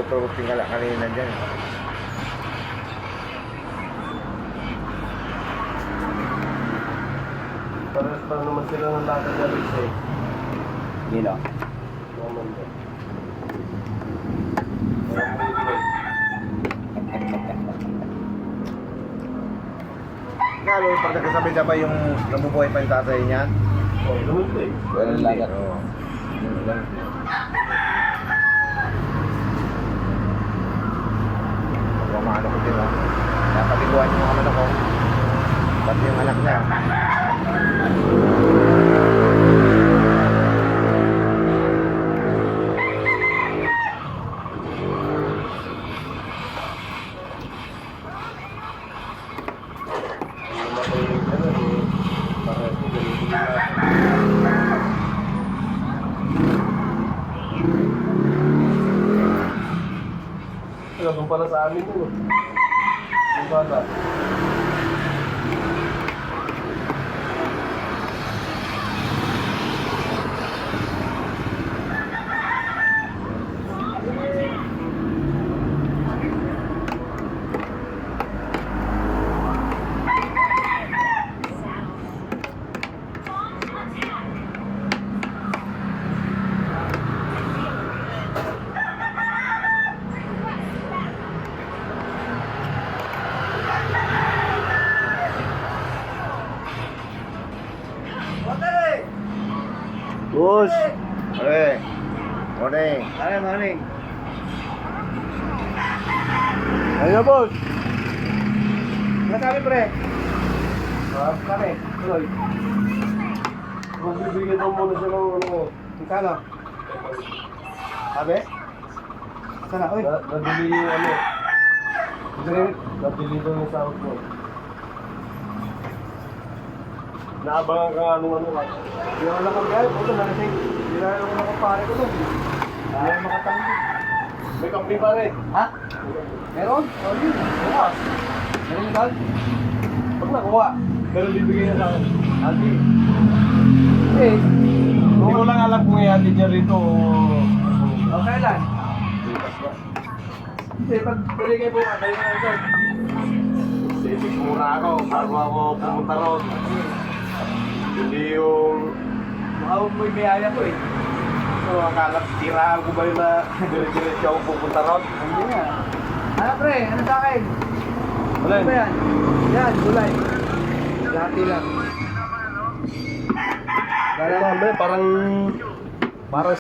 nagtuturuting ka lang kanina dyan. Parehas pa naman sila ng lakad na rin eh. Yun o. Naman ba? Lalo pag nagkasabay-sabay yung nabubuhay pa yung tatay niya. Oh, ganun ba eh. Ganun lagat. Oo. Ganun lang. Pagmamano ko din, oh. Napatiguan yung mga anak ko. Pati yung anak niya. Namatay yung ganun eh. Parehas yung ganun yung lakad. Doon pala sa amin yun. Yung bata. Boss! Pare! Morning! Ay, morning. Ayun na, boss! Masabi pre? Ha? Kami, tuloy. Magbibigyan daw muna siya ng ano. Kano? Sabi? Sana, uy. Nabili yung ano. Nabili daw yung sahod mo. Naabangan ka nga nung ano ka. Hindi ako nakagayad. Puto, nalasing. Hindi na ako nakapare ko doon. Hindi ako makatanggi. May kape pa rin. Ha? Meron? Oh, yun. Bukas. Meron yung dal? Pag nakuha, pero bibigyan niya sa akin. Ati. Hindi. Hindi ko lang alam kung i-hati niya rito o... Okay lang. Hindi, pag tuloy kayo bukas, kayo na ito. Sisig muna ako bago ako pumunta ron. Hindi yung... Baka mo'y biyaya ko eh. So, akala, tirahan ko ba yun na dire-diretso ako pupunta ron? Hindi nga. Ano pre? Ano sa akin? Wala Ano ba yan? Yan, gulay. Lati lang. Parang... Parang